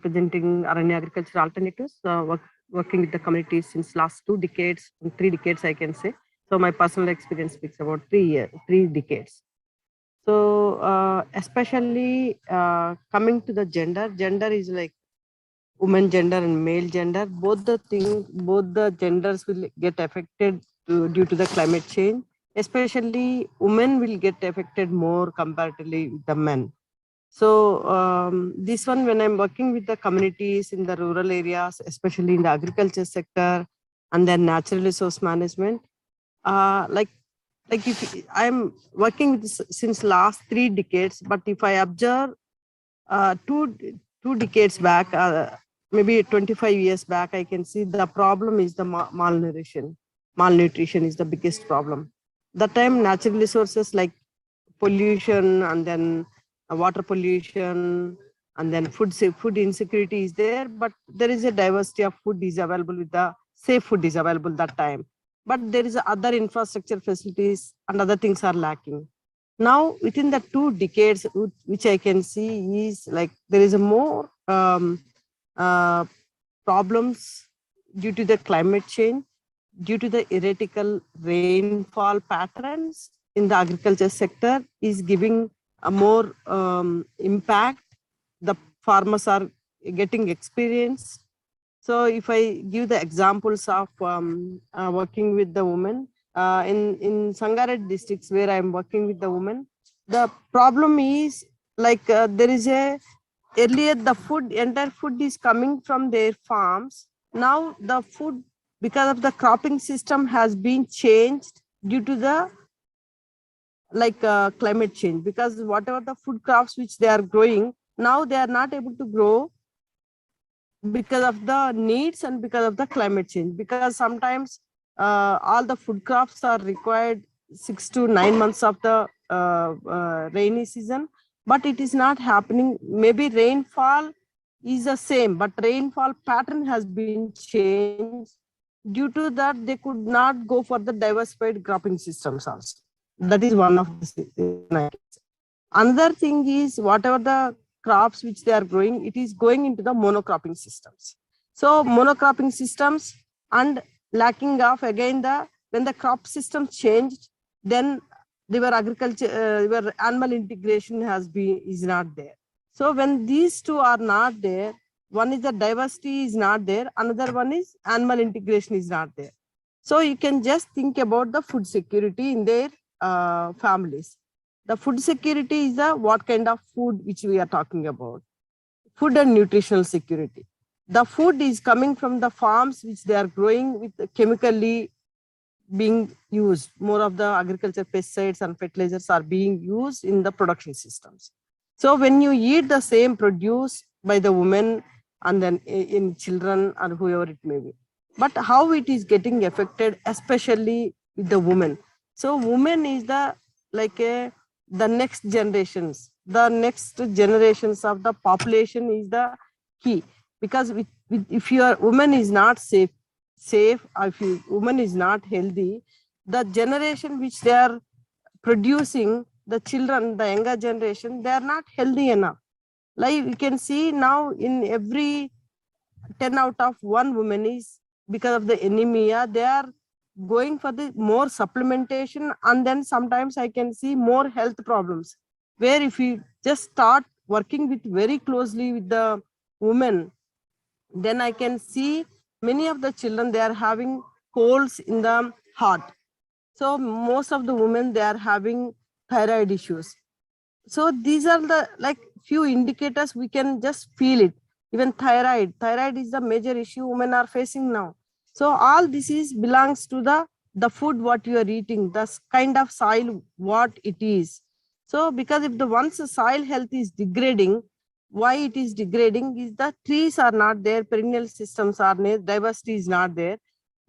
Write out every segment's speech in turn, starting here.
representing Aranya Agriculture Alternatives, working with the community since last 2 decades, 3 decades, I can say. So my personal experience speaks about 3 decades. So especially coming to the gender is like women gender and male gender. Both the genders will get affected due to the climate change. Especially women will get affected more comparatively with the men. So this one, when I'm working with the communities in the rural areas, especially in the agriculture sector and then natural resource management, like if I'm working with this since last 3 decades, but if I observe two decades back, maybe 25 years back, I can see the problem is the malnutrition. Malnutrition is the biggest problem. That time, natural resources like pollution and then water pollution and then food insecurity is there, but there is a diversity of food is available with the safe food is available that time. But there is other infrastructure facilities and other things are lacking. Now, within the 2 decades, which I can see is like there is a more uh, problems due to the climate change, due to the erratical rainfall patterns in the agriculture sector is giving a more impact. The farmers are getting experience. So if I give the examples of working with the women in Sangared districts where I'm working with the women, the problem is like there is a earlier the entire food is coming from their farms. Now the food, because of the cropping system, has been changed due to the climate change, because whatever the food crops which they are growing, now they are not able to grow because of the needs and because of the climate change. Because sometimes all the food crops are required 6 to 9 months of the rainy season, but it is not happening. Maybe rainfall is the same, but rainfall pattern has been changed. Due to that, they could not go for the diversified cropping systems also. That is one of the reason I can say. Another thing is whatever the crops which they are growing, it is going into the monocropping systems. So monocropping systems and lacking of again when the crop systems changed, then their agriculture, your animal integration is not there. So when these two are not there, one is the diversity is not there, another one is animal integration is not there. So you can just think about the food security in their families. The food security is what kind of food which we are talking about. Food and nutritional security. The food is coming from the farms which they are growing with chemically being used. More of the agriculture pesticides and fertilizers are being used in the production systems. So when you eat the same produce by the women and then in children or whoever it may be, but how it is getting affected, especially with the women. So women is the the next generations of the population is the key, because if your woman is not safe, or if your woman is not healthy, the generation which they are producing, the children, the younger generation, they are not healthy enough. Like you can see now, in every 10 out of 1 woman is, because of the anemia, they are going for the more supplementation, and then sometimes I can see more health problems, where if you just start working with very closely with the women, then I can see many of the children, they are having colds in the heart. So most of the women, they are having thyroid issues. So these are the few indicators we can just feel it. Even thyroid is the major issue women are facing now. So all this belongs to the food what you are eating, the kind of soil what it is. So because if once the soil health is degrading, why it is degrading is the trees are not there, perennial systems are there, diversity is not there.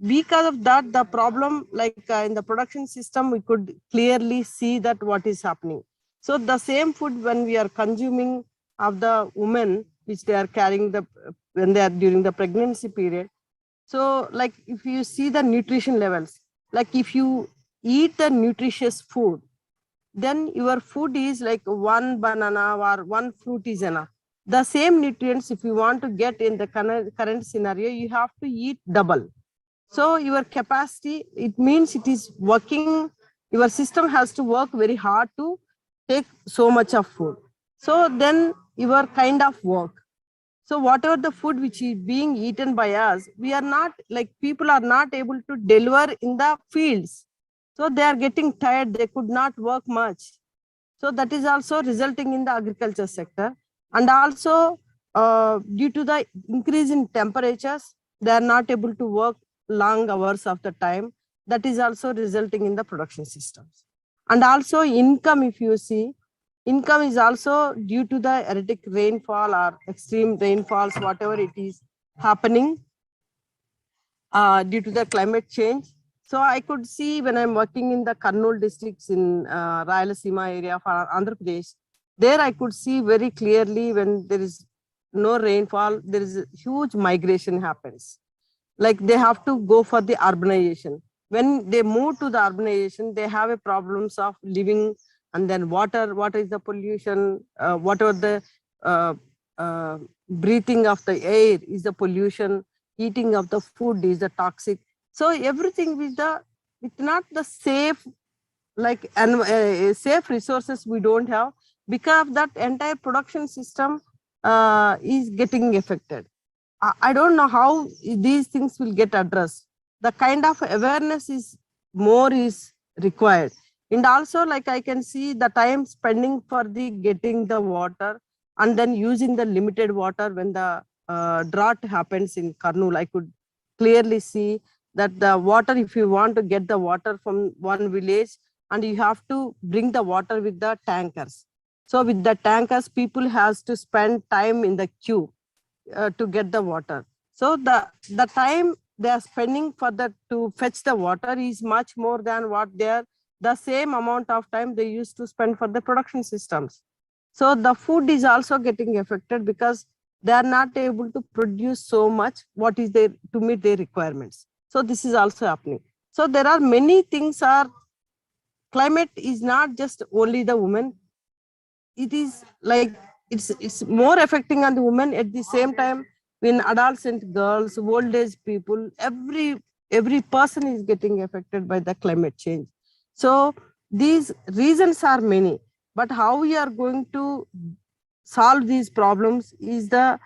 Because of that, the problem in the production system, we could clearly see that what is happening. So the same food when we are consuming of the women, which they are carrying when they are during the pregnancy period. So if you see the nutrition levels, if you eat the nutritious food, then your food is like 1 banana or 1 fruit is enough. the same nutrients, if you want to get in the current scenario, you have to eat double. So your capacity, it means it is working, your system has to work very hard to take so much of food. So then your kind of work. So whatever the food which is being eaten by us, we are not, like, people are not able to deliver in the fields. So they are getting tired, they could not work much. So that is also resulting in the agriculture sector. And also due to the increase in temperatures, they are not able to work long hours of the time. That is also resulting in the production systems. And also income, if you see, income is also due to the erratic rainfall or extreme rainfalls, whatever it is happening due to the climate change. So I could see when I'm working in the Kurnool districts in Rayalaseema area for Andhra Pradesh, there I could see very clearly when there is no rainfall, there is a huge migration happens. Like they have to go for the urbanization. When they move to the urbanization, they have a problems of living, and then water, what is the pollution, whatever the uh, uh, breathing of the air is the pollution, eating of the food is the toxic. So everything with not the safe, like, and safe resources we don't have, because that entire production system is getting affected. I don't know how these things will get addressed. The kind of awareness is more is required. And also, like, I can see the time spending for the getting the water, and then using the limited water when the drought happens in Kurnool. I could clearly see that the water, if you want to get the water from one village, and you have to bring the water with the tankers. So with the tankers, people has to spend time in the queue to get the water. So the time they are spending for that to fetch the water is much more than what they are, the same amount of time they used to spend for the production systems. So the food is also getting affected because they are not able to produce so much what is there to meet their requirements. So this is also happening. So there are many things. Are climate is not just only the women, it is like it's more affecting on the women. At the same time, when adolescent girls, old age people, every person is getting affected by the climate change. So these reasons are many, but how we are going to solve these problems is the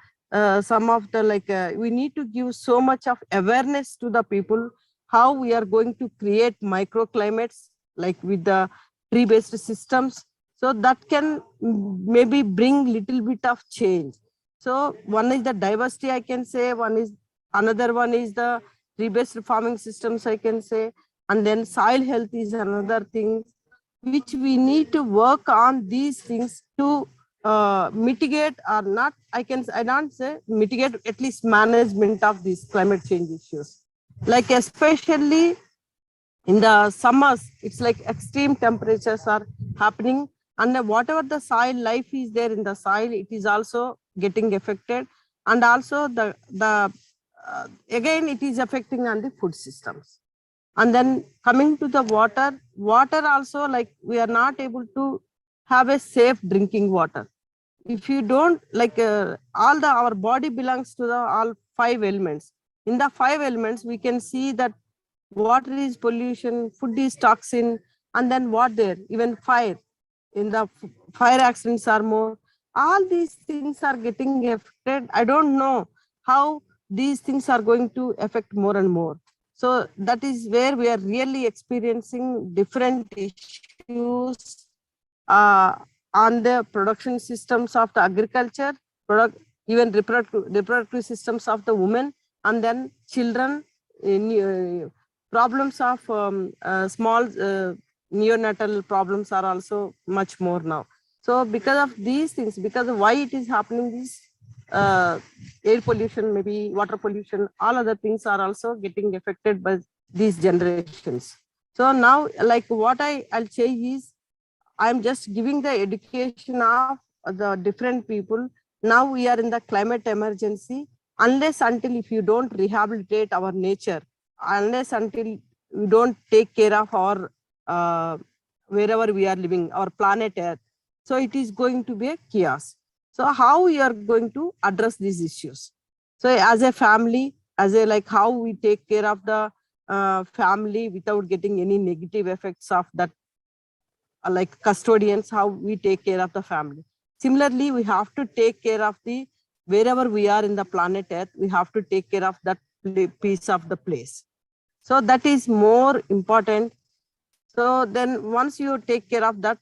some of the, like, we need to give so much of awareness to the people, how we are going to create microclimates, like with the tree based systems, so that can maybe bring little bit of change. So one is the diversity, I can say, one is, another one is the tree based farming systems, I can say, and then soil health is another thing which we need to work on these things to mitigate, or not, I don't say mitigate, at least management of these climate change issues. Like especially in the summers, it's like extreme temperatures are happening, and whatever the soil life is there in the soil, it is also getting affected. And also again, it is affecting on the food systems. And then coming to the water also, like, we are not able to have a safe drinking water. If you don't, like, all the our body belongs to the all five elements. In the five elements, we can see that water is pollution, food is toxin, and then what there, even fire. In the fire accidents are more. All these things are getting affected. I don't know how these things are going to affect more and more. So that is where we are really experiencing different issues uh, on the production systems of the agriculture, product, even reproductive systems of the women, and then children, problems of small neonatal problems are also much more now. So because of these things, because of why it is happening, this air pollution, maybe water pollution, all other things are also getting affected by these generations. So now, like, what I'll say is, I'm just giving the education of the different people. Now we are in the climate emergency. Unless until if you don't rehabilitate our nature, unless until we don't take care of our wherever we are living, our planet Earth, so it is going to be a chaos. So how you are going to address these issues? So as a family, as a like how we take care of the family without getting any negative effects of that, like custodians, how we take care of the family. Similarly, we have to take care of the wherever we are in the planet Earth, we have to take care of that piece of the place. So that is more important. So then once you take care of that,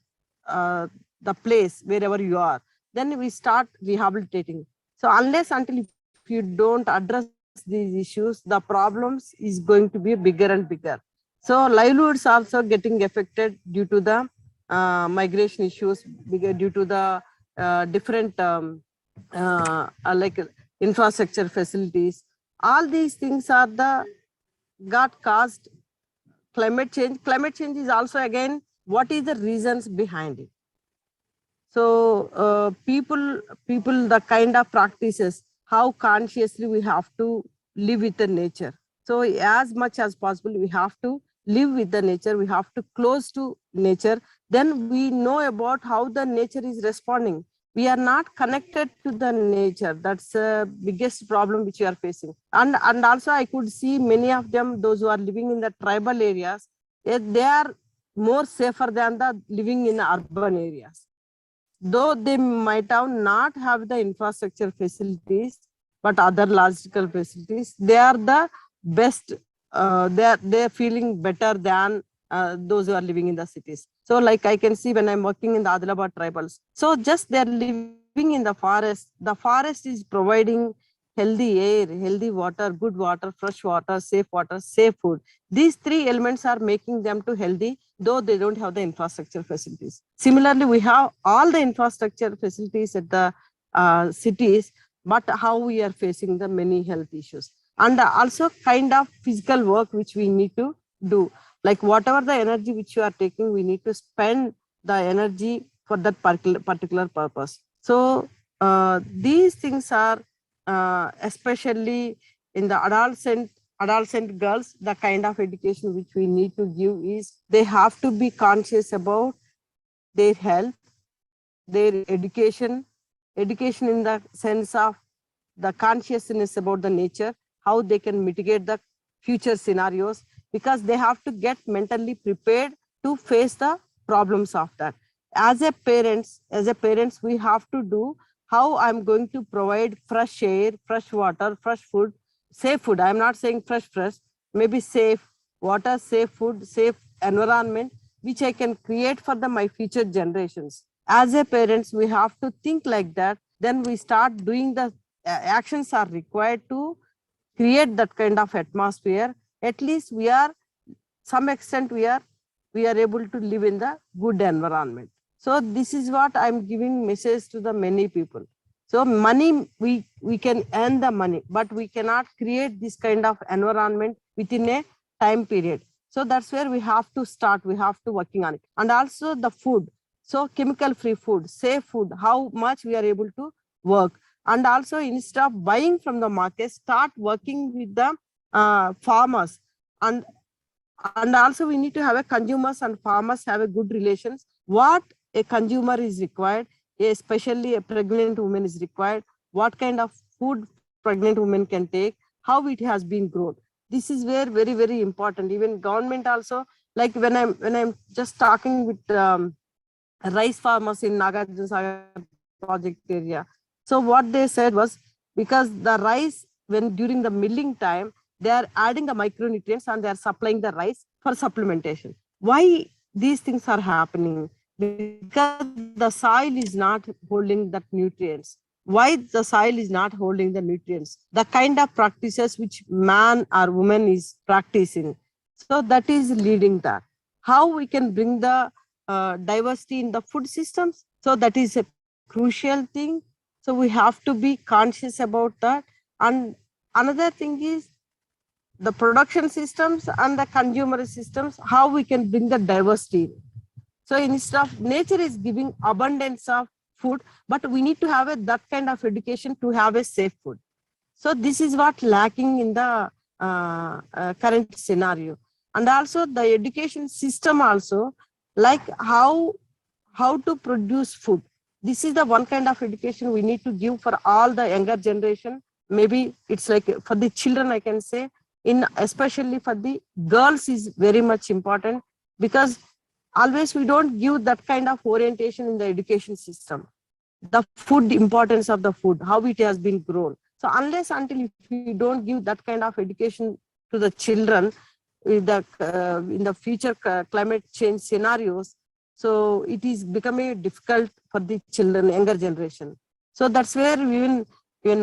the place wherever you are, then we start rehabilitating. So unless until if you don't address these issues, the problems is going to be bigger and bigger. So livelihoods also getting affected due to the migration issues, due to the different like infrastructure facilities. All these things are the got caused climate change. Climate change is also again, what is the reasons behind it? So people, the kind of practices, how consciously we have to live with the nature. So as much as possible, we have to live with the nature. We have to close to nature. Then we know about how the nature is responding. We are not connected to the nature. That's the biggest problem which we are facing. And also I could see many of them, those who are living in the tribal areas, they are more safer than the living in urban areas, though they might have not have the infrastructure facilities, but other logistical facilities, they are the best. They're feeling better than those who are living in the cities. So like I can see when I'm working in the Adilabad tribals, so just they're living in the forest is providing healthy air, healthy water, good water, fresh water, safe food. These three elements are making them to healthy, though they don't have the infrastructure facilities. Similarly, we have all the infrastructure facilities at the cities, but how we are facing the many health issues. And also kind of physical work which we need to do. Like whatever the energy which you are taking, we need to spend the energy for that particular purpose. So these things are especially in the adolescent girls, the kind of education which we need to give is they have to be conscious about their health, their education in the sense of the consciousness about the nature, how they can mitigate the future scenarios, because they have to get mentally prepared to face the problems of that. As a parents, we have to do how I'm going to provide fresh air, fresh water, fresh food, safe food. I'm not saying fresh, maybe safe water, safe food, safe environment, which I can create for my future generations. As a parents, we have to think like that. Then we start doing the actions are required to create that kind of atmosphere. At least we are, some extent we are able to live in the good environment. So this is what I'm giving message to the many people. So money, we can earn the money, but we cannot create this kind of environment within a time period. So that's where we have to start, we have to working on it. And also the food, so chemical free food, safe food, how much we are able to work. And also instead of buying from the market, start working with the farmers. And also we need to have a consumers and farmers have a good relations. What a consumer is required, especially a pregnant woman is required, what kind of food pregnant woman can take, how it has been grown. This is where very, very important. Even government also, like when I'm just talking with rice farmers in Nagarjuna Sagar project area. So what they said was, because the rice, when during the milling time, they are adding the micronutrients and they are supplying the rice for supplementation. Why these things are happening? Because the soil is not holding that nutrients. Why the soil is not holding the nutrients? The kind of practices which man or woman is practicing. So that is leading that. How we can bring the diversity in the food systems. So that is a crucial thing. So we have to be conscious about that. And another thing is the production systems and the consumer systems, how we can bring the diversity. So instead of nature is giving abundance of food, but we need to have that kind of education to have a safe food. So this is what lacking in the current scenario. And also the education system also, like how to produce food. this is the one kind of education we need to give for all the younger generation. Maybe it's like for the children, I can say, especially for the girls is very much important, because always we don't give that kind of orientation in the education system. The food, importance of the food, how it has been grown. So unless until if we don't give that kind of education to the children in the future climate change scenarios, so it is becoming difficult for the children, younger generation. So that's where even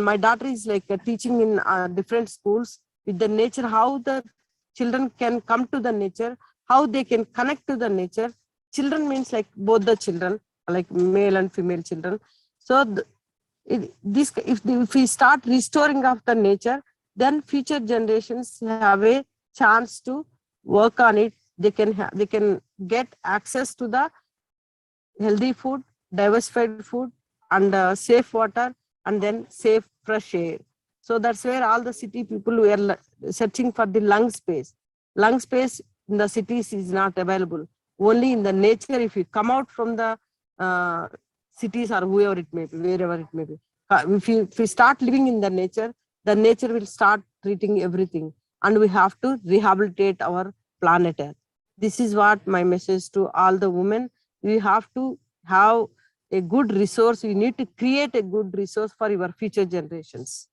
my daughter is like teaching in different schools with the nature, how the children can come to the nature, how they can connect to the nature. Children means like both the children, like male and female children. So if we start restoring of the nature, then future generations have a chance to work on it. They can get access to the healthy food, diversified food, and safe water, and then safe fresh air. So that's where all the city people were searching for the lung space. Lung space in the cities is not available. Only in the nature, if you come out from the cities or whoever it may be, wherever it may be. If we start living in the nature will start treating everything, and we have to rehabilitate our planet Earth. This is what my message to all the women. We have to have a good resource. We need to create a good resource for your future generations.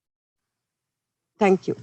Thank you.